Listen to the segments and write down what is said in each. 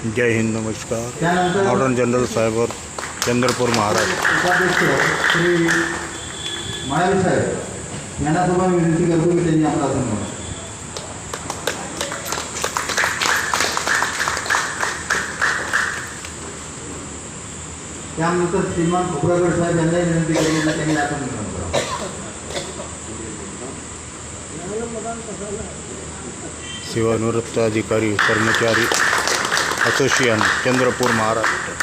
जय हिंद, नमस्कार. Modern general साहेबर, चंद्रपूर, महाराष्ट्र. उपाध्यक्ष श्री माळावी साहेब यांना सुद्धा विनंती करतो की त्यांनी आपला आसन घ्यावा. त्यानंतर श्रीमान खोब्रागड साहेब यांनाही विनंती करतो की त्यांनी आसन घ्यावं. सेवानिवृत्त अधिकारी कर्मचारी असोसिएशन, चंद्रपूर, महाराष्ट्र.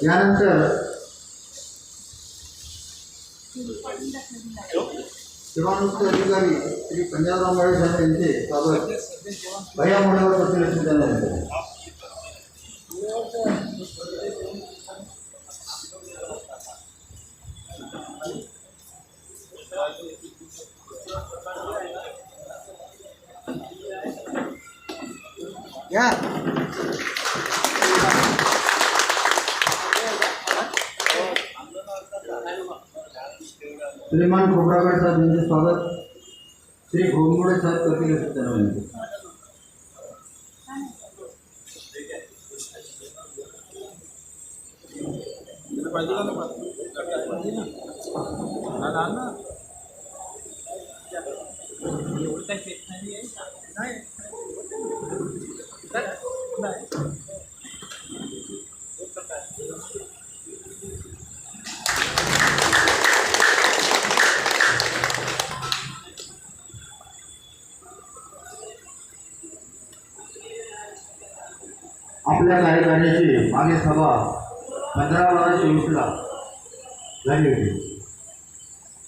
यानंतर सेवानिवृत्त अधिकारी श्री पंजाबराव माळे साहेब यांचे स्वागत भैया मोढ्यावर प्रतिष्ठित करण्यात येते. श्रीमान खोब्रागड साहेब यांचे स्वागत श्री घोंगुडे साहेब करतील असे त्यांना विनंती. आपल्या कार्यकारिणीची मागे सभा 15/24 झाली होती.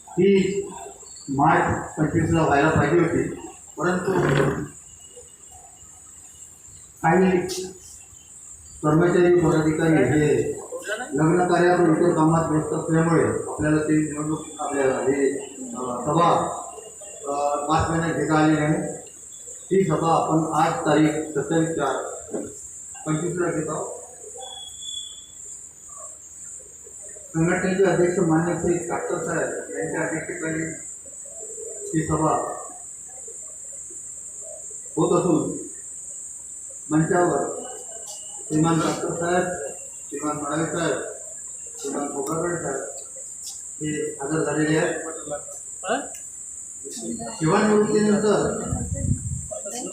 ती मार्च 25 व्हायला पाहिजे होती, परंतु काही कर्मचारी पदाधिकारी हे लग्न कार्यावर इतर कामात व्यस्त असल्यामुळे आपल्याला ती निवडणूक आपल्याला हे सभा 5 महिन्यात घेता आली नाही. ती सभा आपण आज तारीख 27/4/25 घेत आहोत. संघटनेचे अध्यक्ष मान्य श्री काटकर साहेब यांच्या अध्यक्षतेखाली ही सभा होत असून मंचावर श्रीमान काटकर साहेब, श्रीमान मडावी साहेब, श्रीमान खोब्रागड साहेब हे हजर झालेले आहेत. सेवानिवृत्तीनंतर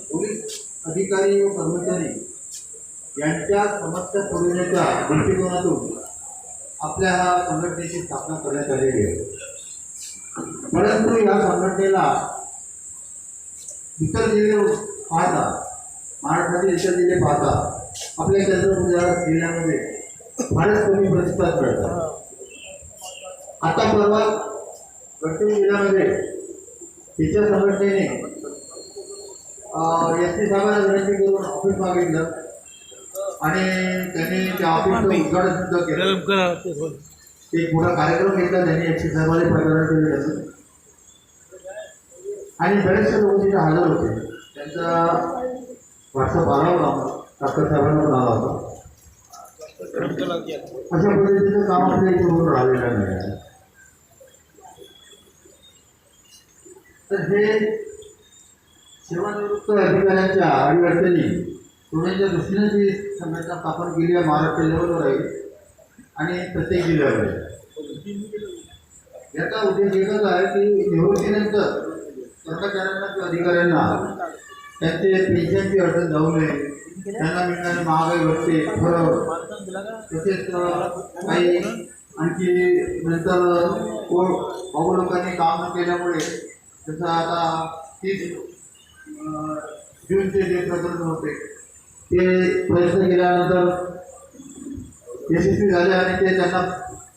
पोलीस अधिकारी व कर्मचारी यांच्या समस्या सोडवण्याच्या दृष्टिकोनातून आपल्या ह्या संघटनेची स्थापना करण्यात आलेली आहे. परंतु या संघटनेला इतर जिल्हे पाहता, महाराष्ट्रातील इतर जिल्हे पाहता आपल्या चंद्रपूर जिल्ह्यामध्ये फारच कमी प्रतिसाद मिळतात. आता परवा गडचिरोली जिल्ह्यामध्ये तिच्या संघटनेने SP साहेबांना विनंती करून ऑफिस मागितलं आणि त्यांनी त्या ऑफिसचं उद्घाटन सुद्धा केलं. एक मोठा कार्यक्रम घेतला त्यांनी SP साहेबांनी पत्रकार केले आणि बरेचसे लोक तिथे हजर होते. त्यांचा व्हॉट्सअप आला होता, डॉक्टर साहेबांना आला होता. अशा पद्धतीचं काम आपल्या इथे होऊन राहिलेलं नाही. तर हे सेवानिवृत्त अधिकाऱ्यांच्या अडीअडचणी सोडण्याच्या दृष्टीने जी संघटना स्थापन केली आहे महाराष्ट्र लेवलवर आहे आणि प्रत्येक जिल्ह्यावर आहे. याचा उद्देश एकच आहे की निवृत्तीनंतर कर्मचाऱ्यांना किंवा अधिकाऱ्यांना त्यांचे पेन्शनची अडचण जाऊ नये, त्यांना मिळणारे महागाई भत्ते फरक तसेच काही आणखी नंतर कोण भाऊ लोकांनी काम न केल्यामुळे जसं आता 30 जूनचे जे प्रकरण होते ते प्रयत्न केल्यानंतर यशस्वी झाले आणि ते त्यांना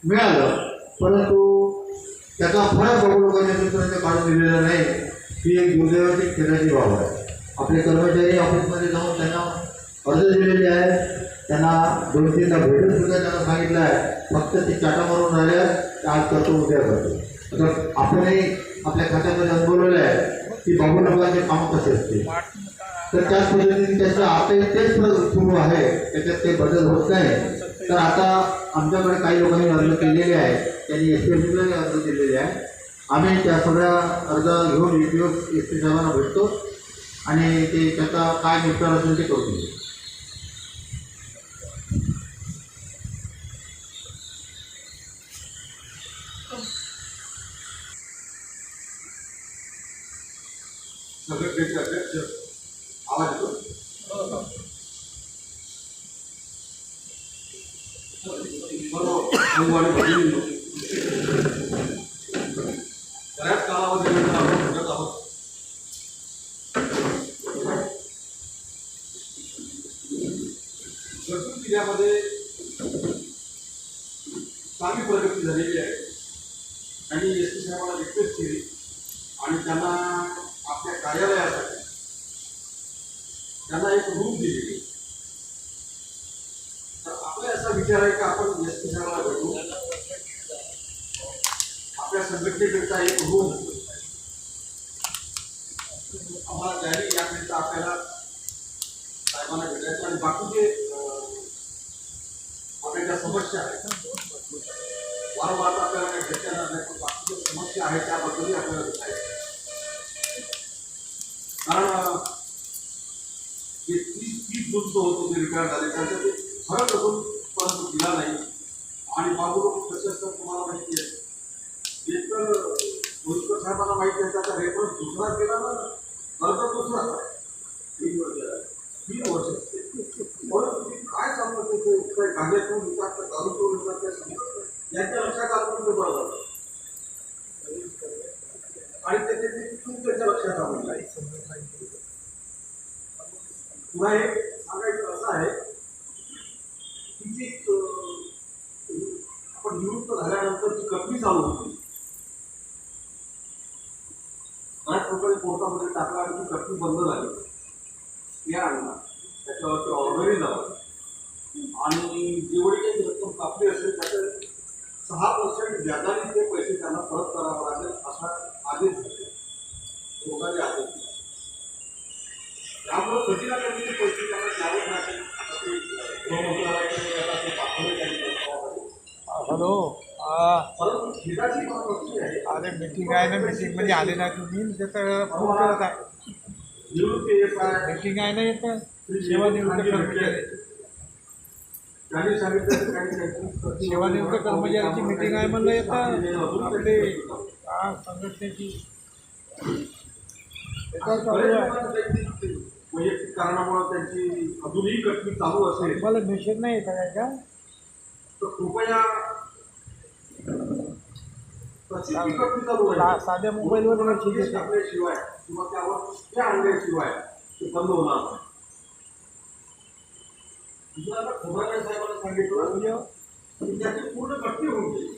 मिळालं, परंतु त्याचा फरक भाऊ लोकांनी अजूनपर्यंत काढून दिलेला नाही. ही एक दुर्दैवाची खेळाची बाब आहे. आपले कर्मचारी ऑफिसमध्ये जाऊन त्यांना अर्ज दिलेले आहे, त्यांना 2-3दा भेटून सुद्धा त्यांना सांगितलं आहे, फक्त ते चाटा मारून राहिल्या आज करतो उद्या करतो. तर आपणही आपल्या खात्यामध्ये अनुभवलेलं आहे की बाबू लोकांचे काम कसे असते. तर त्याच पद्धतीने त्याचं आताही तेच सुरू आहे, त्याच्यात काही बदल होत नाही. तर आता आमच्याकडे काही लोकांनी अर्ज केलेले आहे, त्यांनी SPSCलाही अर्ज दिलेले आहे. आम्ही त्या सगळ्या अर्ज घेऊन एक दिवस SP साहेबांना भेटतो आणि ते त्याचा काय निपटार असेल ते करतो. संघटनेचे अध्यक्ष आवाज येतो. बऱ्याच कालावधीनंतर आपण भेटत आहोत. गडचिरोली जिल्ह्यामध्ये चांगली प्रगती झालेली आहे आणि SP साहेबांना रिक्वेस्ट केली आणि त्यांना आपल्या कार्यालयासाठी त्यांना एक रूम दिलेली. तर आपला असा विचार आहे की आपण SP साहेबांना भेटू, आपल्या संघटनेकरता एक रूम आम्हाला द्यावी, याकरिता आपल्याला साहेबांना भेटायचं आणि बाकीचे आपल्या ज्या समस्या आहेत वारंवार आपल्याला काही भेटता येणार नाही, पण बाकीच्या समस्या आहेत त्याबद्दलही आपल्याला भेटायचं. कारण जे 30 जून जो होतो ते रिटायर झाले त्यांचं ते फरक असून परंतु दिला नाही. आणि बाबू कसे असतात तुम्हाला माहिती आहे, एक तर भुजबळ साहेबांना माहिती आहे त्याचा रेफरन्स दुसरा केला ना, अर्ज दुसरा 3 वर्ष परंतु तुम्ही काय सांगत ते काही कागदातून विचार चालू करून येतात त्या सांगत यांच्या लक्षात आलं ते बरं झालं आणि त्याचे चूक त्याच्या लक्षात आलं नाही. पुन्हा एक सांगायचं असं आहे की जी आपण निवृत्त झाल्यानंतर जी कपडी चालू होती बऱ्याच लोकांनी कोर्टामध्ये टाकला आणि ती कपडी बंद झाली. या आणला त्याच्यावरती ऑर्डरही झाला आणि जेवढी काही रक्कम कापली असेल त्याचे 6% व्याजाने ते पैसे त्यांना परत करावं लागेल असा आदेश झाले, कोर्टाचे आदेश दिले. त्यामुळे कधी ना कधी ते पैसे त्यांना द्यावेच लागेल असे गृहमंत्रालयाकडे पाठवले त्यांनी. हॅलो, परंतु हिताची महत्त्वाची आहे. अरे मीटिंग आहे ना, मीटिंगमध्ये आले नाही तुम्ही, त्याचा फोन करत आहे. निवृत्ती येत आहे, मीटिंग आहे ना, येतं सेवानिवृत्त कर्मचारी, त्यांनी सांगितलं काही सेवानिवृत्त कर्मचाऱ्यांची मीटिंग आहे म्हणलं, येतं आपले संघटनेची चालू आहे. वैयक्तिक कारणामुळे त्यांची अजूनही कटणी चालू असेल मला मेसेज नाही येत आहे का, तर कृपया तशी ती कटणी चालू आहे साध्या मोबाईलवर मेसेज येते. टाकल्याशिवाय किंवा त्यावर पुष्ट्या आणल्याशिवाय ते बंद होणार नाही. दुसऱ्याला खोबरागडे साहेबांना सांगितलं की त्याची पूर्ण कटणी होऊन गेली.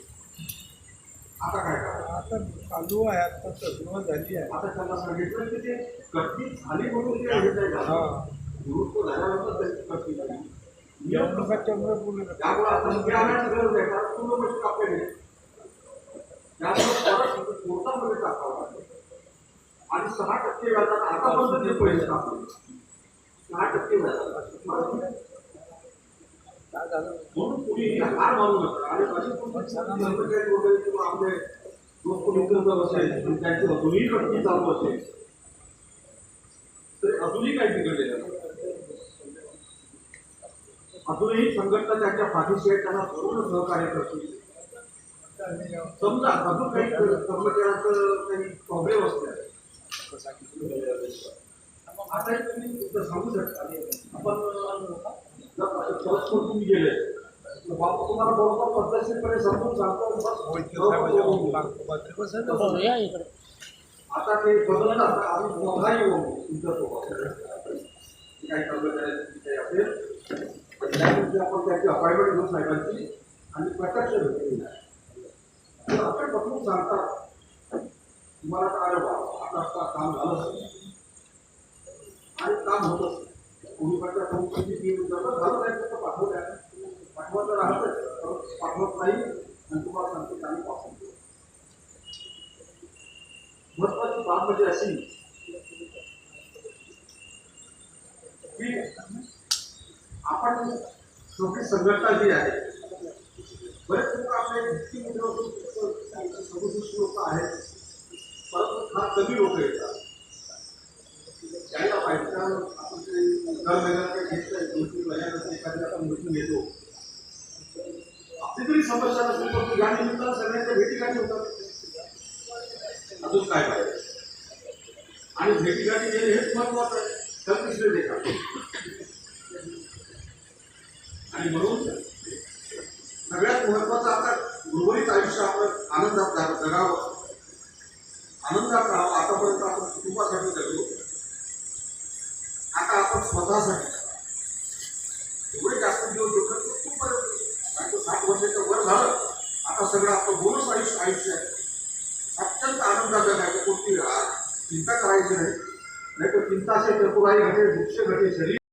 आता काय करा, आता चालू आहे, आता सुरुवात झाली आहे. आता त्यांना सांगितलं की ते कटणी झाली म्हणून ते हे नाही झालं. निवृत्त झाल्यानंतर त्यांची कटणी झाली. निवडणुका चंद्रपूर त्यामुळे आता ते आणायची गरज आहे, कारण पूर्ण पैसे टाकले नाही. त्यामुळे परत कोर्टामध्ये टाकावं लागेल आणि 6% व्याजाने आतापर्यंत जे पैसे टाकले 6% व्याजाने काय झालं म्हणून कुणीही हार मानू नका. आणि अशी कर्मचारी वगैरे किंवा आपले दोस्त मित्र जर असेल आणि त्यांची अजूनही कटणी चालू असेल अजूनही काही बिघडलेलं नाही. अजूनही संघटना त्यांच्या पाठीशी आहे, त्यांना पूर्ण सहकार्य करतील. समजा अजून काही कर्मचाऱ्यांचं काही प्रॉब्लेम असले आता तुम्ही सांगू शकता. आपण परस्पर तुम्ही गेले बाबा तुम्हाला बरोबर पद्धतशीरपणे समजून सांगतो. आता ते बदलतात आम्ही स्वतः येऊन तुमच्यासोबत काही कर्मचारी असेल त्यादिवशी आपण त्याची अपॉइंटमेंट घेऊन साहेबांची आणि प्रत्यक्ष भेटली आपण बघून सांगतात तुम्हाला काय आता काम झालं आणि काम होतं कोणीकडच्या कंपनीची टीम झालं नाही तर पाठवल्या पाठवत राहतच पाठवत नाही आणि तुम्हाला सांगतो आम्ही पाठवतो. महत्वाची बाब म्हणजे अशी की आपण शेवटी संघटना जी आहे बरेच लोक आपले सदुसष्ट लोक आहेत परंतु फार कमी लोक येतात त्याला पाहिजे आपण ते दर महिन्यात घेतलंय 2-3 महिन्यानंतर एखादी आपण मिटिंग घेतो आपली तरी समस्या नसेल तर या निमित्तानं सगळ्यांच्या भेटीगाठी होतात. अजून काय पाहिजे आणि भेटीगाठी घेणे हेच महत्वाचं आहे. तर तिसरे देखा आणि म्हणून सगळ्यात महत्वाचं आता उर्वरित आयुष्य आपण आनंदात जगावं आनंदात राहावं. आतापर्यंत आपण कुटुंबासाठी जगलो आता आपण स्वतःसाठी एवढे जास्त दिवस जगत खूप 60 वर्षाचं वर झालं आता सगळं आपलं बोनस आयुष्य आहे. अत्यंत आनंदात जगायचं कोणती चिंता करायची नाही. तर चिंता असेल तर पुराई घटे वृक्ष घटे शरीर